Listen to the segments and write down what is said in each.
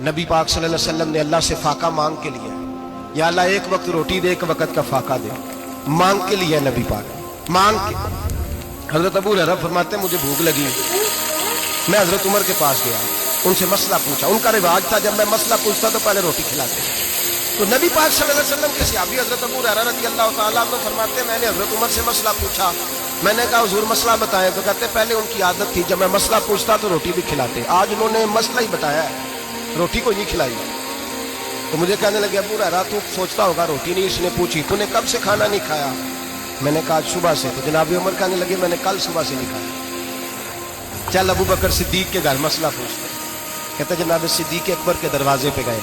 नबी पाक सल्लल्लाहु अलैहि वसल्लम ने अल्लाह से फाका मांग के लिया, या अल्लाह एक वक्त रोटी दे, एक वक्त का फाका दे, मांग के लिया नबी पाक मांग के। हजरत अबू हुरैरा फरमाते मुझे भूख लगी, मैं हजरत उमर के पास गया, उनसे मसला पूछा। उनका रिवाज था जब मैं मसला पूछता तो पहले रोटी खिलाते। तो नबी पाक सल्लल्लाहु अलैहि वसल्लम के सहाबी हजरत अबू हुरैरा रज़ियल्लाहु ताला अन्हु फरमाते मैंने हजरत उमर से मसला पूछा। मैंने कहा हुजूर मसला बताएं, तो कहते पहले उनकी आदत थी जब मैं मसला पूछता तो रोटी भी खिलाते, आज उन्होंने मसला ही बताया है, रोटी को नहीं खिलाई। तो मुझे कहने लगे अबू हुरैरा तू सोचता होगा रोटी नहीं इसने पूछी, तूने कब से खाना नहीं खाया? मैंने कहा सुबह से। तो जनाब उमर कहने लगे मैंने कल सुबह से नहीं खाया। चल अबू बकर सिद्दीक के घर मसला पूछते। कहते जनाब सिद्दीक अकबर के दरवाजे पे गए,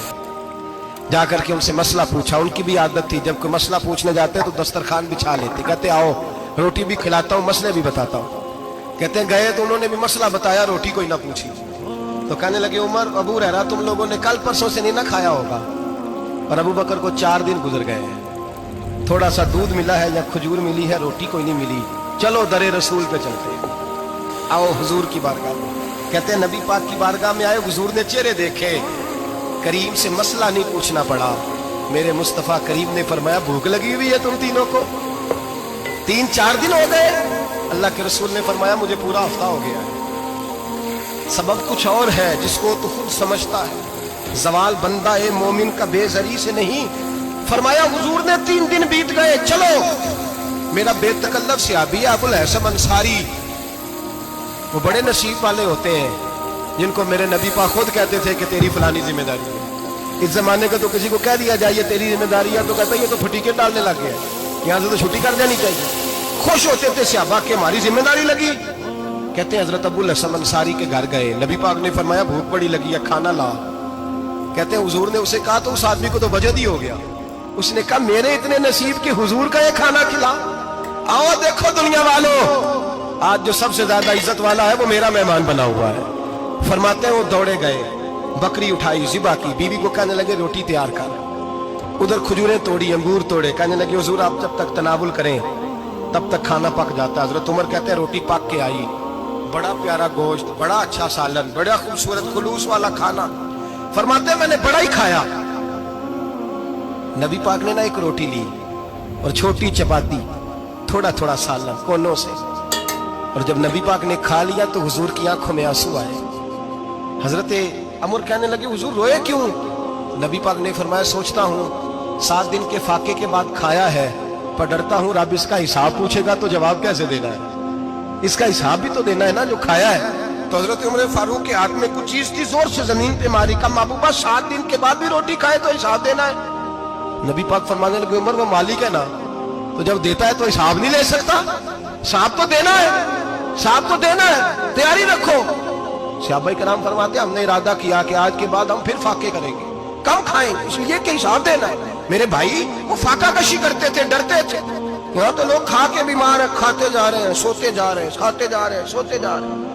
जाकर के उनसे मसला पूछा। उनकी भी आदत थी जब कोई मसला पूछने जाते तो दस्तरखान बिछा लेते, कहते आओ रोटी भी खिलाता हूँ मसले भी बताता हूँ। कहते गए तो उन्होंने भी मसला बताया, रोटी कोई ना पूछी। तो कहने लगे उमर अबू हुरैरा तुम लोगों ने कल परसों से नहीं ना खाया होगा। और अबू बकर को 4 दिन गुजर गए हैं, थोड़ा सा दूध मिला है या खजूर मिली है, रोटी कोई नहीं मिली। चलो दरे रसूल पे चलते, आओ हुजूर की बारगाह में। कहते हैं नबी पाक की बारगाह में आए, हुजूर ने चेहरे देखे, करीम से मसला नहीं पूछना पड़ा। मेरे मुस्तफा करीम ने फरमाया भूख लगी हुई है तुम तीनों को, 3-4 दिन हो गए। अल्लाह के रसूल ने फरमाया मुझे पूरा हफ्ता हो गया है। सबब कुछ और है जिसको तो खुद समझता है, जवाल बंदा ए मोमिन का बेजरी से नहीं। फरमाया हुजूर ने 3 दिन बीत गए, चलो। मेरा बेतकल्लफ सहाबी अबुल हसन अंसारी, वो बड़े नसीब वाले होते हैं जिनको मेरे नबी पाक खुद कहते थे कि तेरी फलानी जिम्मेदारी है। इस जमाने का तो किसी को कह दिया जाए ये तेरी जिम्मेदारी है तो कहता है ये तो फटीके डालने लग गया, यहाँ से तो छुट्टी कर देनी चाहिए। खुश होते थे सहाबा कि हमारी जिम्मेदारी लगी। कहते हैं हजरत अबुल हसन अंसारी के घर गए, नबी पाक ने फरमाया भूख बड़ी लगी है खाना ला। कहते हैं हुजूर ने उसे कहा तो उस आदमी को तो वजद ही हो गया। उसने कहा मेरे इतने नसीब के हुजूर का ये खाना खिला। आओ देखो दुनिया वालों, आज जो सबसे ज्यादा इज्जत वाला है वो मेरा मेहमान बना हुआ है। फरमाते हैं वो दौड़े गए, बकरी उठाई ज़िबा की, बीवी को कहने लगे रोटी तैयार कर। उधर खजूरें तोड़ी, अंगूर तोड़े, कहने लगे हुजूर आप जब तक तनावुल करें तब तक खाना पक जाता है। हजरत उमर कहते हैं रोटी पक के आई, बड़ा प्यारा गोश्त, बड़ा अच्छा सालन, बड़ा खूबसूरत खुलूस वाला खाना। फरमाते मैंने बड़ा ही खाया। नबी पाक ने ना एक रोटी ली और छोटी चपाती, थोड़ा थोड़ा सालन कोनों से। और जब नबी पाक ने खा लिया तो हुजूर की आंखों में आंसू आए। हजरत अमर कहने लगे हुजूर रोए क्यों? नबी पाक ने फरमाया सोचता हूँ 7 दिन के फाके के बाद खाया है, पर डरता हूँ रब इसका हिसाब पूछेगा तो जवाब कैसे देना है, इसका हिसाब भी तो देना है ना जो खाया है। तो हजरत उमर फारूक के हाथ में कुछ चीज थी, जोर से जमीन पे मारी, का महबूबा 7 दिन के बाद भी रोटी खाए तो हिसाब देना है। नबी पाक फरमाने लगे उमर वो मालिक है ना, तो जब देता है तो हिसाब नहीं ले सकता, हिसाब तो देना है, हिसाब तो देना है, तैयारी रखो। सहाबाए किराम फरमाते हमने इरादा किया कि आज के बाद हम फिर फाके करेंगे, कम खाएंगे, इसलिए कि हिसाब देना है। मेरे भाई वो फाका कशी करते थे, डरते थे। यहाँ तो लोग खा के बीमार है, खाते जा रहे हैं, सोते जा रहे हैं, खाते जा रहे हैं, सोते जा रहे हैं।